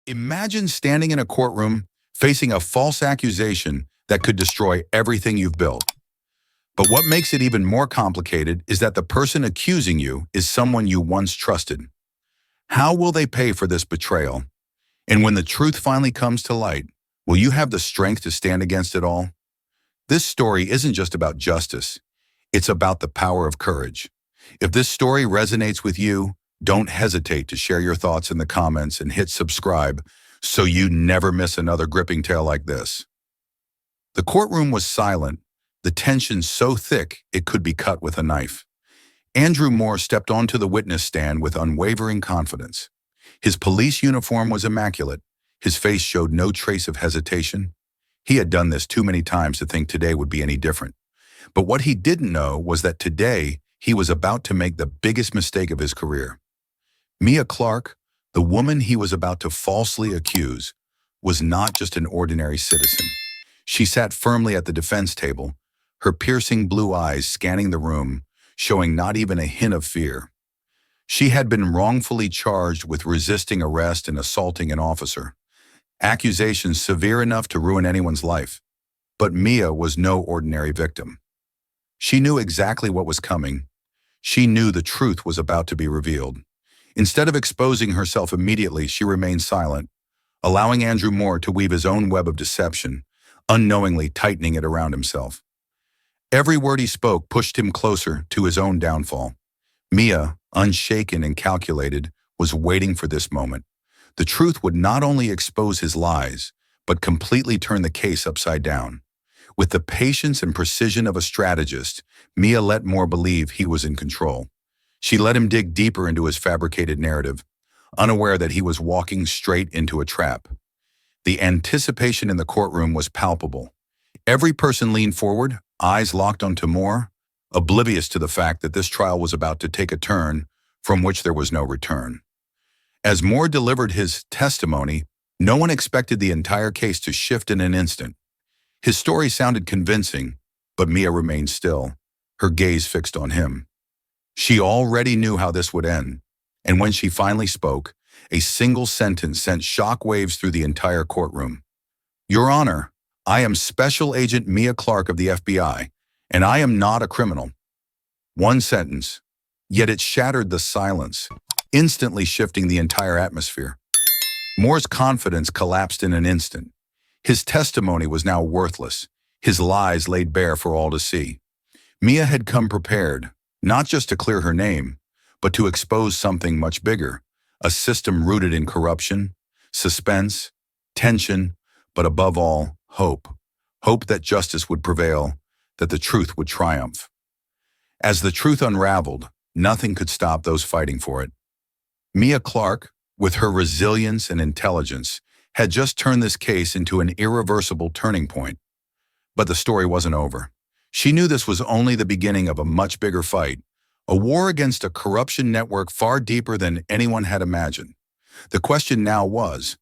Imagine standing in a courtroom facing a false accusation that could destroy everything you've built. But what makes it even more complicated is that the person accusing you is someone you once trusted. How will they pay for this betrayal? And when the truth finally comes to light, will you have the strength to stand against it all? This story isn't just about justice. It's about the power of courage. If this story resonates with you, don't hesitate to share your thoughts in the comments and hit subscribe so you never miss another gripping tale like this. The courtroom was silent, the tension so thick it could be cut with a knife. Andrew Moore stepped onto the witness stand with unwavering confidence. His police uniform was immaculate. His face showed no trace of hesitation. He had done this too many times to think today would be any different. But what he didn't know was that today he was about to make the biggest mistake of his career. Mia Clark, the woman he was about to falsely accuse, was not just an ordinary citizen. She sat firmly at the defense table, her piercing blue eyes scanning the room, showing not even a hint of fear. She had been wrongfully charged with resisting arrest and assaulting an officer, accusations severe enough to ruin anyone's life. But Mia was no ordinary victim. She knew exactly what was coming. She knew the truth was about to be revealed. Instead of exposing herself immediately, she remained silent, allowing Andrew Moore to weave his own web of deception, unknowingly tightening it around himself. Every word he spoke pushed him closer to his own downfall. Mia, unshaken and calculated, was waiting for this moment. The truth would not only expose his lies, but completely turn the case upside down. With the patience and precision of a strategist, Mia let Moore believe he was in control. She let him dig deeper into his fabricated narrative, unaware that he was walking straight into a trap. The anticipation in the courtroom was palpable. Every person leaned forward, eyes locked onto Moore, oblivious to the fact that this trial was about to take a turn from which there was no return. As Moore delivered his testimony, no one expected the entire case to shift in an instant. His story sounded convincing, but Mia remained still, her gaze fixed on him. She already knew how this would end, and when she finally spoke, a single sentence sent shockwaves through the entire courtroom. "Your Honor, I am Special Agent Mia Clark of the FBI, and I am not a criminal." One sentence, yet it shattered the silence, instantly shifting the entire atmosphere. Moore's confidence collapsed in an instant. His testimony was now worthless, his lies laid bare for all to see. Mia had come prepared, not just to clear her name, but to expose something much bigger, a system rooted in corruption, suspense, tension, but above all, hope. Hope that justice would prevail, that the truth would triumph. As the truth unraveled, nothing could stop those fighting for it. Mia Clark, with her resilience and intelligence, had just turned this case into an irreversible turning point. But the story wasn't over. She knew this was only the beginning of a much bigger fight, a war against a corruption network far deeper than anyone had imagined. The question now was,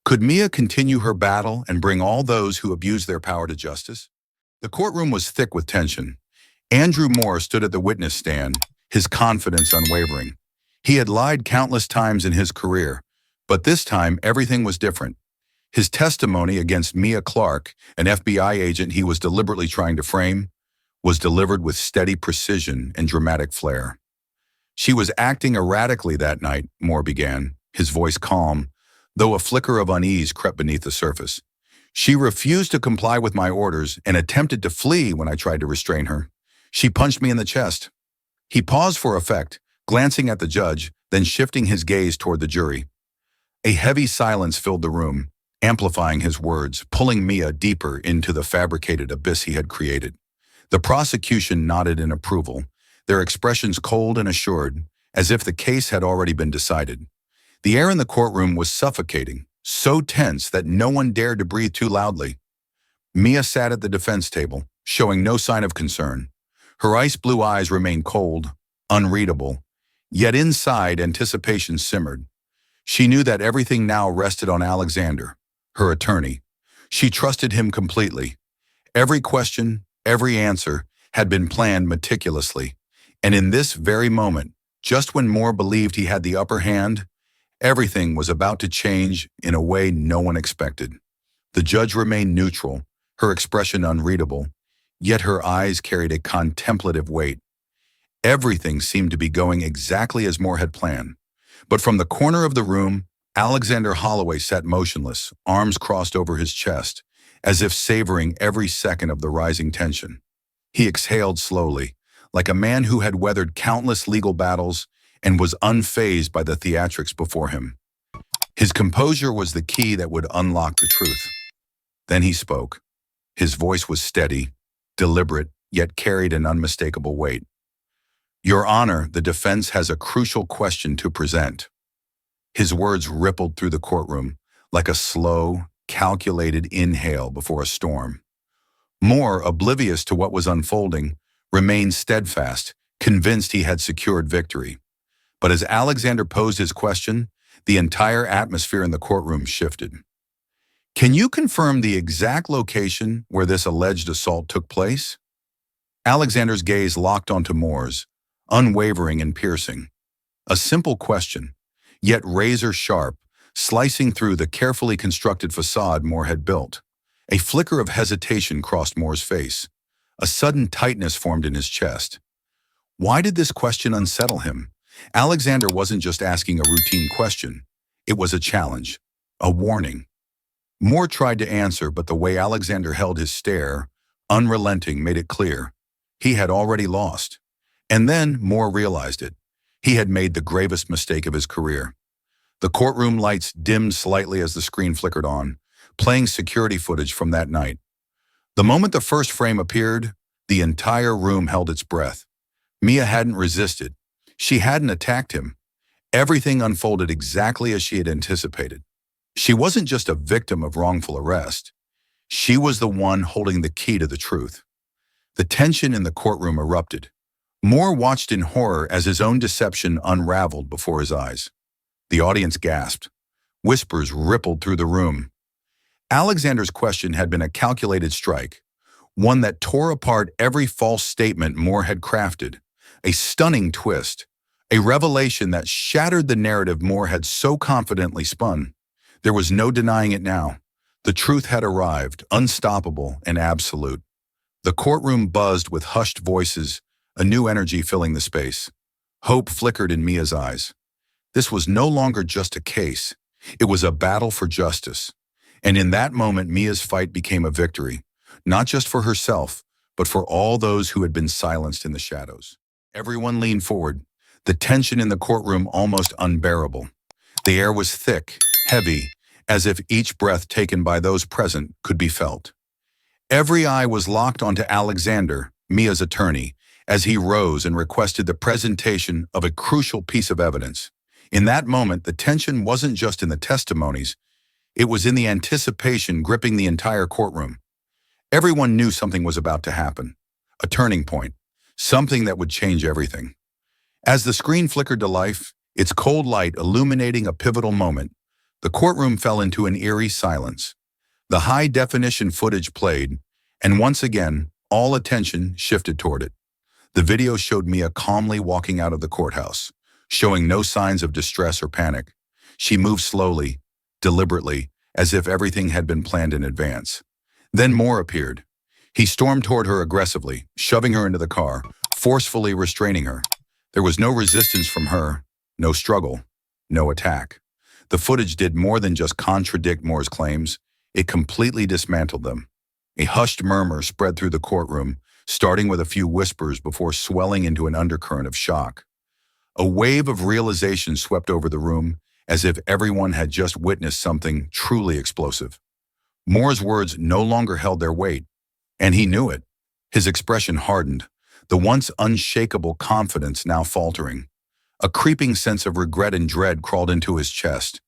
could Mia continue her battle and bring all those who abused their power to justice? The courtroom was thick with tension. Andrew Moore stood at the witness stand, his confidence unwavering. He had lied countless times in his career, but this time everything was different. His testimony against Mia Clark, an FBI agent he was deliberately trying to frame, was delivered with steady precision and dramatic flair. "She was acting erratically that night," Moore began, his voice calm, though a flicker of unease crept beneath the surface. "She refused to comply with my orders and attempted to flee when I tried to restrain her. She punched me in the chest." He paused for effect, glancing at the judge, then shifting his gaze toward the jury. A heavy silence filled the room, amplifying his words, pulling Mia deeper into the fabricated abyss he had created. The prosecution nodded in approval, their expressions cold and assured, as if the case had already been decided. The air in the courtroom was suffocating, so tense that no one dared to breathe too loudly. Mia sat at the defense table, showing no sign of concern. Her ice-blue eyes remained cold, unreadable, yet inside anticipation simmered. She knew that everything now rested on Alexander, her attorney. She trusted him completely. Every question, every answer had been planned meticulously. And in this very moment, just when Moore believed he had the upper hand, Everything was about to change in a way no one expected. The judge remained neutral, her expression unreadable, yet her eyes carried a contemplative weight. Everything seemed to be going exactly as Moore had planned. But from the corner of the room, Alexander Holloway sat motionless, arms crossed over his chest, as if savoring every second of the rising tension. He exhaled slowly, like a man who had weathered countless legal battles and was unfazed by the theatrics before him. His composure was the key that would unlock the truth. Then he spoke. His voice was steady, deliberate, yet carried an unmistakable weight. "Your Honor, the defense has a crucial question to present." His words rippled through the courtroom like a slow, calculated inhale before a storm. Moore, oblivious to what was unfolding, remained steadfast, convinced he had secured victory. But as Alexander posed his question, the entire atmosphere in the courtroom shifted. "Can you confirm the exact location where this alleged assault took place?" Alexander's gaze locked onto Moore's, unwavering and piercing. A simple question, yet razor-sharp, slicing through the carefully constructed facade Moore had built. A flicker of hesitation crossed Moore's face. A sudden tightness formed in his chest. Why did this question unsettle him? Alexander wasn't just asking a routine question. It was a challenge, a warning. Moore tried to answer, but the way Alexander held his stare, unrelenting, made it clear. He had already lost. And then Moore realized it. He had made the gravest mistake of his career. The courtroom lights dimmed slightly as the screen flickered on, playing security footage from that night. The moment the first frame appeared, the entire room held its breath. Mia hadn't resisted. She hadn't attacked him. Everything unfolded exactly as she had anticipated. She wasn't just a victim of wrongful arrest. She was the one holding the key to the truth. The tension in the courtroom erupted. Moore watched in horror as his own deception unraveled before his eyes. The audience gasped. Whispers rippled through the room. Alexander's question had been a calculated strike, one that tore apart every false statement Moore had crafted. A stunning twist, a revelation that shattered the narrative Moore had so confidently spun. There was no denying it now. The truth had arrived, unstoppable and absolute. The courtroom buzzed with hushed voices, a new energy filling the space. Hope flickered in Mia's eyes. This was no longer just a case. It was a battle for justice. And in that moment, Mia's fight became a victory, not just for herself, but for all those who had been silenced in the shadows. Everyone leaned forward, the tension in the courtroom almost unbearable. The air was thick, heavy, as if each breath taken by those present could be felt. Every eye was locked onto Alexander, Mia's attorney, as he rose and requested the presentation of a crucial piece of evidence. In that moment, the tension wasn't just in the testimonies, it was in the anticipation gripping the entire courtroom. Everyone knew something was about to happen, a turning point, something that would change everything. As the screen flickered to life, its cold light illuminating a pivotal moment, the courtroom fell into an eerie silence. The high-definition footage played, and once again, all attention shifted toward it. The video showed Mia calmly walking out of the courthouse, showing no signs of distress or panic. She moved slowly, deliberately, as if everything had been planned in advance. Then Moore appeared. He stormed toward her aggressively, shoving her into the car, forcefully restraining her. There was no resistance from her, no struggle, no attack. The footage did more than just contradict Moore's claims. It completely dismantled them. A hushed murmur spread through the courtroom, starting with a few whispers before swelling into an undercurrent of shock. A wave of realization swept over the room, as if everyone had just witnessed something truly explosive. Moore's words no longer held their weight, and he knew it. His expression hardened, the once unshakable confidence now faltering. A creeping sense of regret and dread crawled into his chest,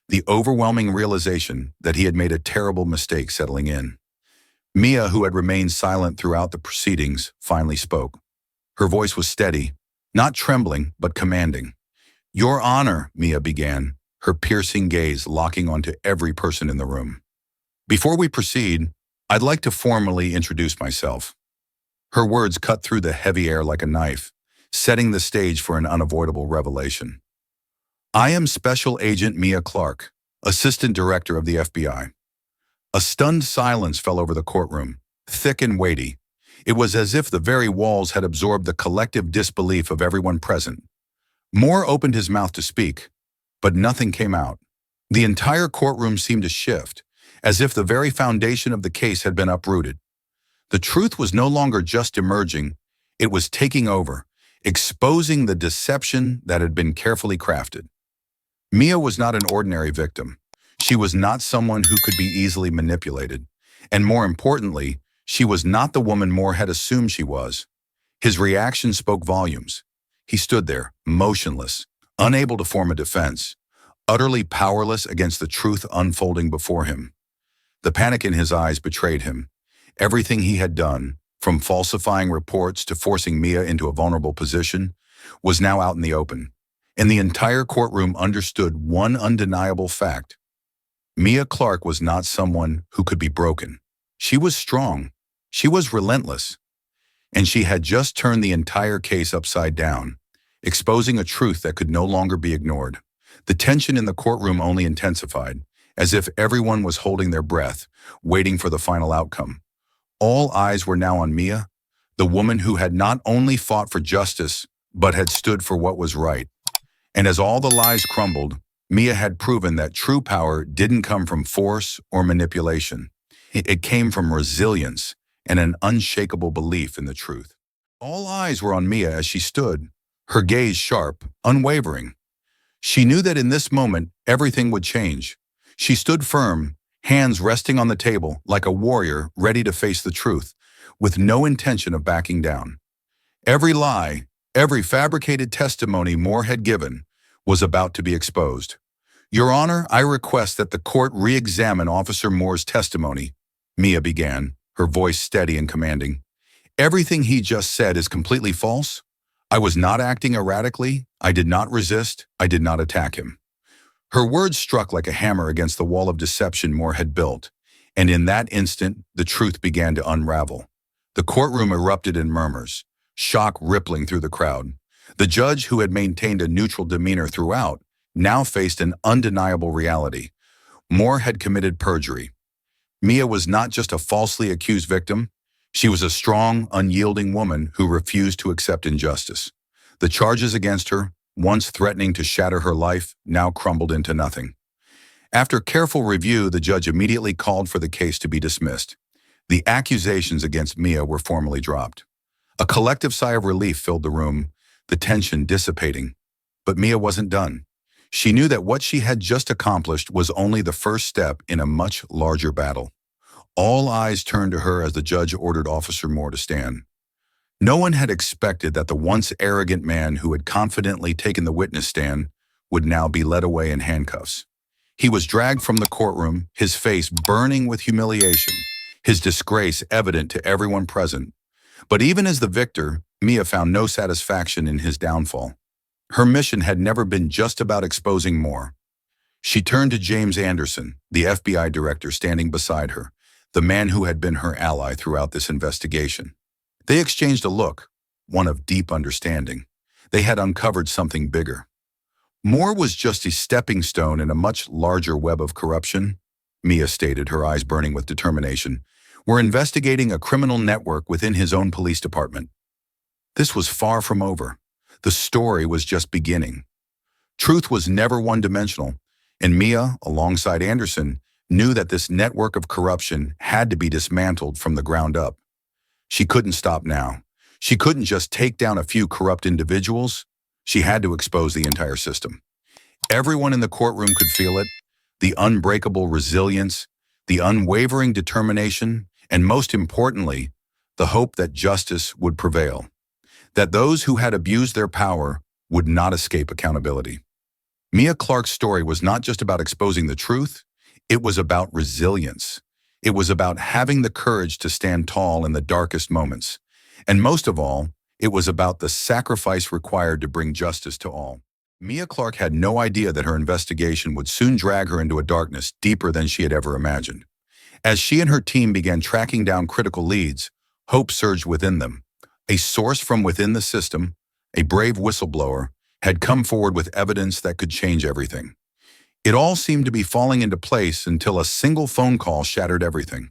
the overwhelming realization that he had made a terrible mistake settling in. Mia, who had remained silent throughout the proceedings, finally spoke. Her voice was steady, not trembling, but commanding. "Your Honor," Mia began, her piercing gaze locking onto every person in the room. "Before we proceed, I'd like to formally introduce myself." Her words cut through the heavy air like a knife, setting the stage for an unavoidable revelation. I am Special Agent Mia Clark, Assistant Director of the FBI. A stunned silence fell over the courtroom, thick and weighty. It was as if the very walls had absorbed the collective disbelief of everyone present. Moore opened his mouth to speak, but nothing came out. The entire courtroom seemed to shift, as if the very foundation of the case had been uprooted. The truth was no longer just emerging, it was taking over, exposing the deception that had been carefully crafted. Mia was not an ordinary victim. She was not someone who could be easily manipulated. And more importantly, she was not the woman Moore had assumed she was. His reaction spoke volumes. He stood there, motionless, unable to form a defense, utterly powerless against the truth unfolding before him. The panic in his eyes betrayed him. Everything he had done, from falsifying reports to forcing Mia into a vulnerable position, was now out in the open. And the entire courtroom understood one undeniable fact. Mia Clark was not someone who could be broken. She was strong. She was relentless. And she had just turned the entire case upside down, exposing a truth that could no longer be ignored. The tension in the courtroom only intensified, as if everyone was holding their breath, waiting for the final outcome. All eyes were now on Mia, the woman who had not only fought for justice, but had stood for what was right. And as all the lies crumbled, Mia had proven that true power didn't come from force or manipulation. It came from resilience and an unshakable belief in the truth. All eyes were on Mia as she stood, her gaze sharp, unwavering. She knew that in this moment, everything would change. She stood firm, hands resting on the table like a warrior ready to face the truth, with no intention of backing down. Every lie, every fabricated testimony Moore had given, was about to be exposed. Your Honor, I request that the court re-examine Officer Moore's testimony, Mia began, her voice steady and commanding. Everything he just said is completely false. I was not acting erratically. I did not resist. I did not attack him. Her words struck like a hammer against the wall of deception Moore had built, and in that instant, the truth began to unravel. The courtroom erupted in murmurs, shock rippling through the crowd. The judge, who had maintained a neutral demeanor throughout, now faced an undeniable reality. Moore had committed perjury. Mia was not just a falsely accused victim. She was a strong, unyielding woman who refused to accept injustice. The charges against her, once threatening to shatter her life, now crumbled into nothing. After careful review, the judge immediately called for the case to be dismissed. The accusations against Mia were formally dropped. A collective sigh of relief filled the room, the tension dissipating. But Mia wasn't done. She knew that what she had just accomplished was only the first step in a much larger battle. All eyes turned to her as the judge ordered Officer Moore to stand. No one had expected that the once arrogant man who had confidently taken the witness stand would now be led away in handcuffs. He was dragged from the courtroom, his face burning with humiliation, his disgrace evident to everyone present. But even as the victor, Mia found no satisfaction in his downfall. Her mission had never been just about exposing Moore. She turned to James Anderson, the FBI director standing beside her, the man who had been her ally throughout this investigation. They exchanged a look, one of deep understanding. They had uncovered something bigger. Moore was just a stepping stone in a much larger web of corruption, Mia stated, her eyes burning with determination. We're investigating a criminal network within his own police department. This was far from over. The story was just beginning. Truth was never one-dimensional, and Mia, alongside Anderson, knew that this network of corruption had to be dismantled from the ground up. She couldn't stop now. She couldn't just take down a few corrupt individuals. She had to expose the entire system. Everyone in the courtroom could feel it, the unbreakable resilience, the unwavering determination, and most importantly, the hope that justice would prevail, that those who had abused their power would not escape accountability. Mia Clark's story was not just about exposing the truth, it was about resilience. It was about having the courage to stand tall in the darkest moments. And most of all, it was about the sacrifice required to bring justice to all. Mia Clark had no idea that her investigation would soon drag her into a darkness deeper than she had ever imagined. As she and her team began tracking down critical leads, hope surged within them. A source from within the system, a brave whistleblower, had come forward with evidence that could change everything. It all seemed to be falling into place until a single phone call shattered everything.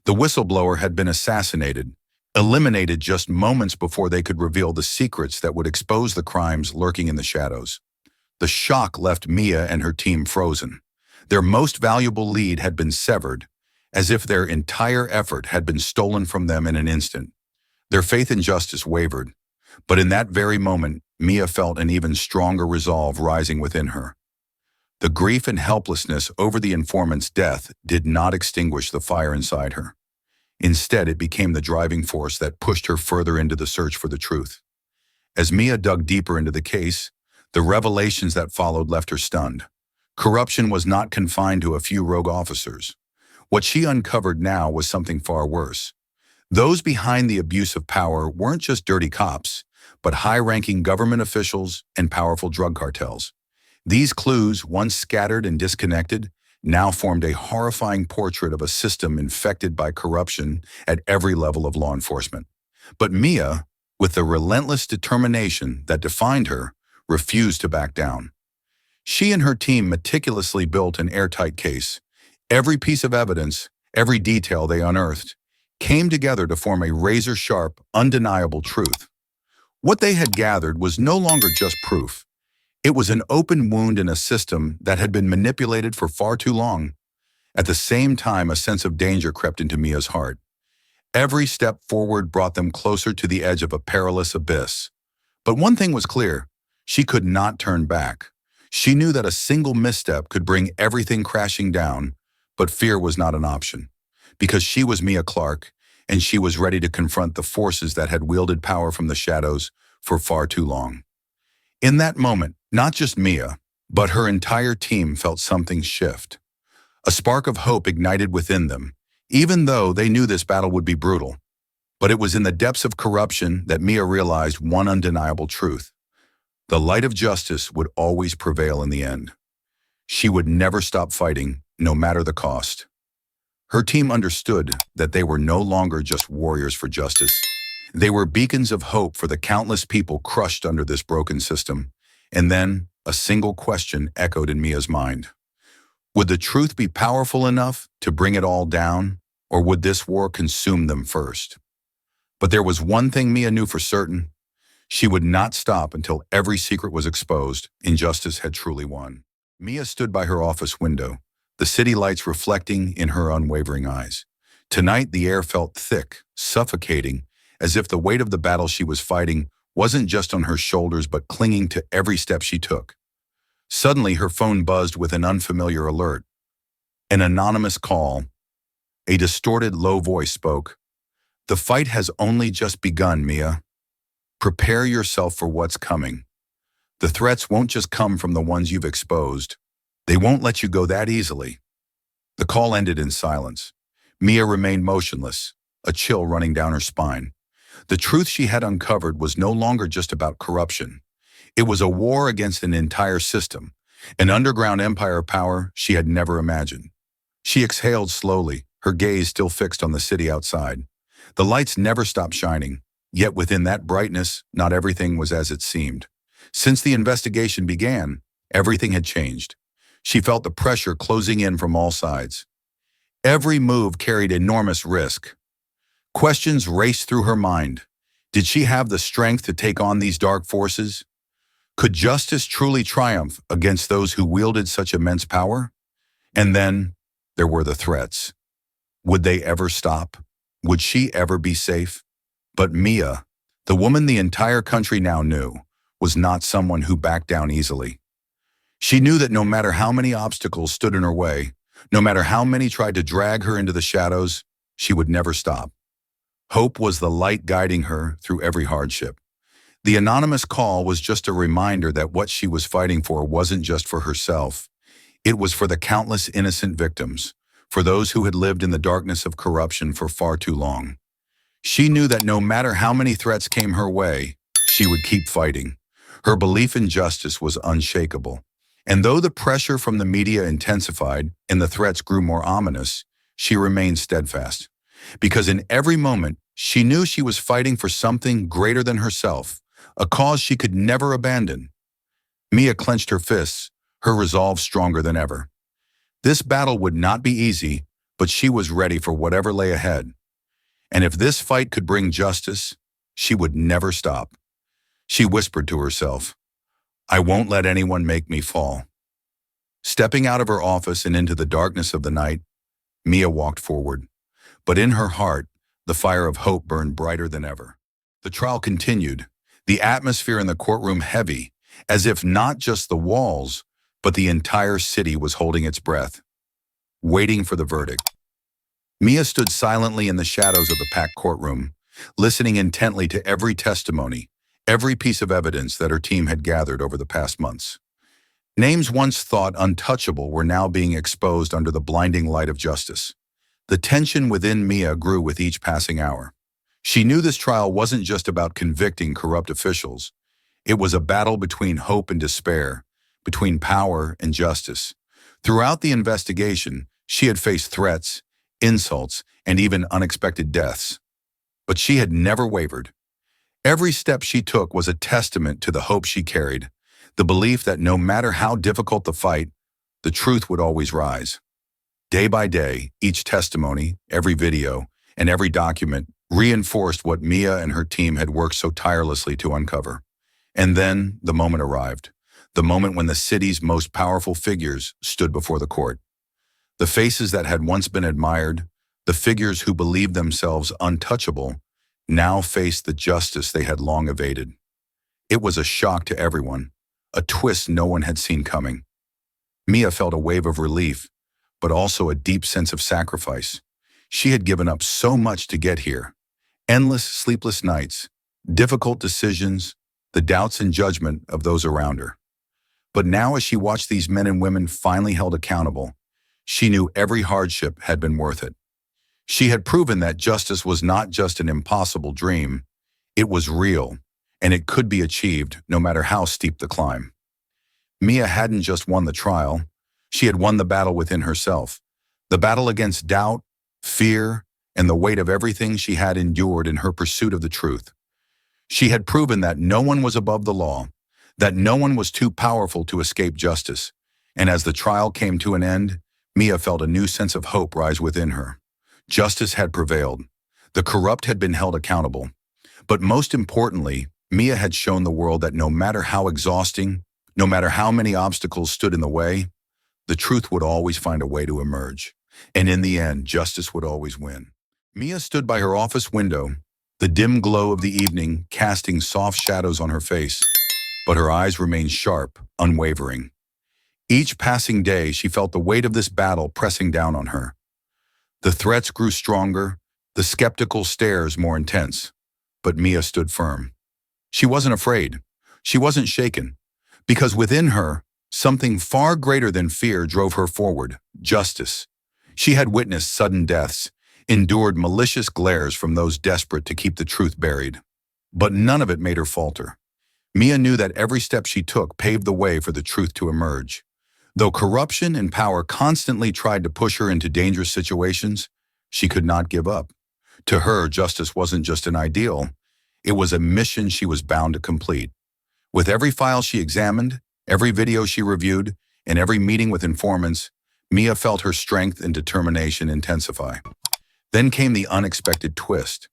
The whistleblower had been assassinated, eliminated just moments before they could reveal the secrets that would expose the crimes lurking in the shadows. The shock left Mia and her team frozen. Their most valuable lead had been severed, as if their entire effort had been stolen from them in an instant. Their faith in justice wavered, but in that very moment, Mia felt an even stronger resolve rising within her. The grief and helplessness over the informant's death did not extinguish the fire inside her. Instead, it became the driving force that pushed her further into the search for the truth. As Mia dug deeper into the case, the revelations that followed left her stunned. Corruption was not confined to a few rogue officers. What she uncovered now was something far worse. Those behind the abuse of power weren't just dirty cops, but high-ranking government officials and powerful drug cartels. These clues, once scattered and disconnected, now formed a horrifying portrait of a system infected by corruption at every level of law enforcement. But Mia, with the relentless determination that defined her, refused to back down. She and her team meticulously built an airtight case. Every piece of evidence, every detail they unearthed, came together to form a razor-sharp, undeniable truth. What they had gathered was no longer just proof. It was an open wound in a system that had been manipulated for far too long. At the same time, a sense of danger crept into Mia's heart. Every step forward brought them closer to the edge of a perilous abyss. But one thing was clear: she could not turn back. She knew that a single misstep could bring everything crashing down, but fear was not an option. Because she was Mia Clark, and she was ready to confront the forces that had wielded power from the shadows for far too long. In that moment, not just Mia, but her entire team felt something shift. A spark of hope ignited within them, even though they knew this battle would be brutal. But it was in the depths of corruption that Mia realized one undeniable truth: the light of justice would always prevail in the end. She would never stop fighting, no matter the cost. Her team understood that they were no longer just warriors for justice. They were beacons of hope for the countless people crushed under this broken system. And then, a single question echoed in Mia's mind. Would the truth be powerful enough to bring it all down, or would this war consume them first? But there was one thing Mia knew for certain: she would not stop until every secret was exposed and justice had truly won. Mia stood by her office window, the city lights reflecting in her unwavering eyes. Tonight, the air felt thick, suffocating, as if the weight of the battle she was fighting wasn't just on her shoulders but clinging to every step she took. Suddenly, her phone buzzed with an unfamiliar alert. An anonymous call. A distorted, low voice spoke. "The fight has only just begun, Mia. Prepare yourself for what's coming. The threats won't just come from the ones you've exposed. They won't let you go that easily." The call ended in silence. Mia remained motionless, a chill running down her spine. The truth she had uncovered was no longer just about corruption. It was a war against an entire system, an underground empire of power she had never imagined. She exhaled slowly, her gaze still fixed on the city outside. The lights never stopped shining, yet within that brightness, not everything was as it seemed. Since the investigation began, everything had changed. She felt the pressure closing in from all sides. Every move carried enormous risk. Questions raced through her mind. Did she have the strength to take on these dark forces? Could justice truly triumph against those who wielded such immense power? And then there were the threats. Would they ever stop? Would she ever be safe? But Mia, the woman the entire country now knew, was not someone who backed down easily. She knew that no matter how many obstacles stood in her way, no matter how many tried to drag her into the shadows, she would never stop. Hope was the light guiding her through every hardship. The anonymous call was just a reminder that what she was fighting for wasn't just for herself. It was for the countless innocent victims, for those who had lived in the darkness of corruption for far too long. She knew that no matter how many threats came her way, she would keep fighting. Her belief in justice was unshakable. And though the pressure from the media intensified and the threats grew more ominous, she remained steadfast. Because in every moment, she knew she was fighting for something greater than herself, a cause she could never abandon. Mia clenched her fists, her resolve stronger than ever. This battle would not be easy, but she was ready for whatever lay ahead. And if this fight could bring justice, she would never stop. She whispered to herself, "I won't let anyone make me fall." Stepping out of her office and into the darkness of the night, Mia walked forward. But in her heart, the fire of hope burned brighter than ever. The trial continued, the atmosphere in the courtroom heavy, as if not just the walls, but the entire city was holding its breath, waiting for the verdict. Mia stood silently in the shadows of the packed courtroom, listening intently to every testimony, every piece of evidence that her team had gathered over the past months. Names once thought untouchable were now being exposed under the blinding light of justice. The tension within Mia grew with each passing hour. She knew this trial wasn't just about convicting corrupt officials. It was a battle between hope and despair, between power and justice. Throughout the investigation, she had faced threats, insults, and even unexpected deaths. But she had never wavered. Every step she took was a testament to the hope she carried, the belief that no matter how difficult the fight, the truth would always rise. Day by day, each testimony, every video, and every document reinforced what Mia and her team had worked so tirelessly to uncover. And then the moment arrived, the moment when the city's most powerful figures stood before the court. The faces that had once been admired, the figures who believed themselves untouchable, now faced the justice they had long evaded. It was a shock to everyone, a twist no one had seen coming. Mia felt a wave of relief, but also a deep sense of sacrifice. She had given up so much to get here. Endless sleepless nights, difficult decisions, the doubts and judgment of those around her. But now as she watched these men and women finally held accountable, she knew every hardship had been worth it. She had proven that justice was not just an impossible dream, it was real, and it could be achieved no matter how steep the climb. Mia hadn't just won the trial, she had won the battle within herself, the battle against doubt, fear, and the weight of everything she had endured in her pursuit of the truth. She had proven that no one was above the law, that no one was too powerful to escape justice, and as the trial came to an end, Mia felt a new sense of hope rise within her. Justice had prevailed. The corrupt had been held accountable. But most importantly, Mia had shown the world that no matter how exhausting, no matter how many obstacles stood in the way, the truth would always find a way to emerge. And in the end, justice would always win. Mia stood by her office window, the dim glow of the evening casting soft shadows on her face, but her eyes remained sharp, unwavering. Each passing day, she felt the weight of this battle pressing down on her. The threats grew stronger, the skeptical stares more intense, but Mia stood firm. She wasn't afraid. She wasn't shaken, because within her, something far greater than fear drove her forward, justice. She had witnessed sudden deaths, endured malicious glares from those desperate to keep the truth buried. But none of it made her falter. Mia knew that every step she took paved the way for the truth to emerge. Though corruption and power constantly tried to push her into dangerous situations, she could not give up. To her, justice wasn't just an ideal, it was a mission she was bound to complete. With every file she examined, every video she reviewed, and every meeting with informants, Mia felt her strength and determination intensify. Then came the unexpected twist.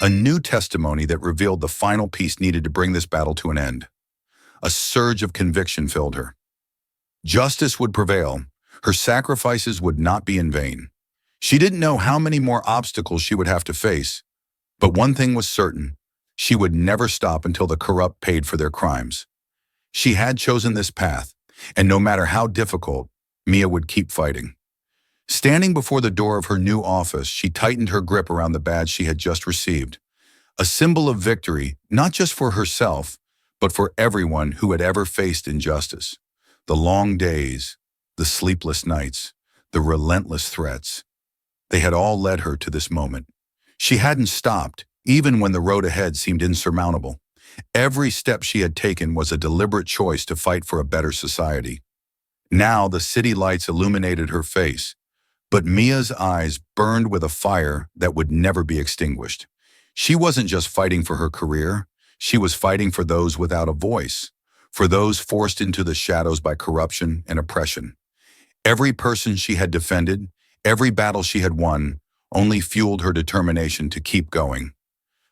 A new testimony that revealed the final piece needed to bring this battle to an end. A surge of conviction filled her. Justice would prevail. Her sacrifices would not be in vain. She didn't know how many more obstacles she would have to face, but one thing was certain. She would never stop until the corrupt paid for their crimes. She had chosen this path, and no matter how difficult, Mia would keep fighting. Standing before the door of her new office, she tightened her grip around the badge she had just received. A symbol of victory, not just for herself, but for everyone who had ever faced injustice. The long days, the sleepless nights, the relentless threats. They had all led her to this moment. She hadn't stopped, even when the road ahead seemed insurmountable. Every step she had taken was a deliberate choice to fight for a better society. Now the city lights illuminated her face, but Mia's eyes burned with a fire that would never be extinguished. She wasn't just fighting for her career, she was fighting for those without a voice, for those forced into the shadows by corruption and oppression. Every person she had defended, every battle she had won, only fueled her determination to keep going.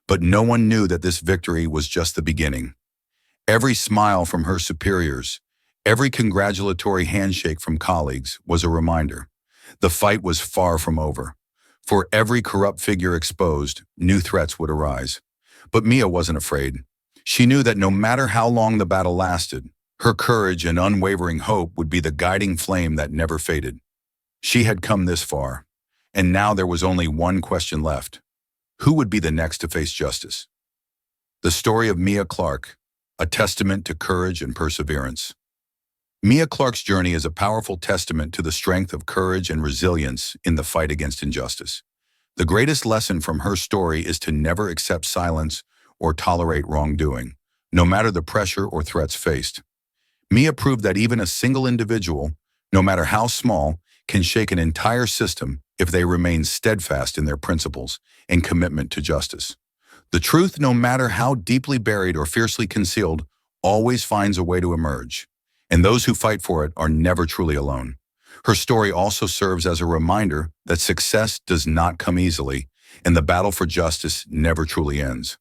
But no one knew that this victory was just the beginning. Every smile from her superiors, every congratulatory handshake from colleagues was a reminder. The fight was far from over. For every corrupt figure exposed, new threats would arise. But Mia wasn't afraid. She knew that no matter how long the battle lasted, her courage and unwavering hope would be the guiding flame that never faded. She had come this far, and now there was only one question left. Who would be the next to face justice? The story of Mia Clark, a testament to courage and perseverance. Mia Clark's journey is a powerful testament to the strength of courage and resilience in the fight against injustice. The greatest lesson from her story is to never accept silence or tolerate wrongdoing, no matter the pressure or threats faced. Mia proved that even a single individual, no matter how small, can shake an entire system if they remain steadfast in their principles and commitment to justice. The truth, no matter how deeply buried or fiercely concealed, always finds a way to emerge, and those who fight for it are never truly alone. Her story also serves as a reminder that success does not come easily, and the battle for justice never truly ends.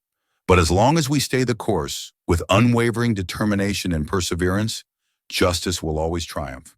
But as long as we stay the course, with unwavering determination and perseverance, justice will always triumph.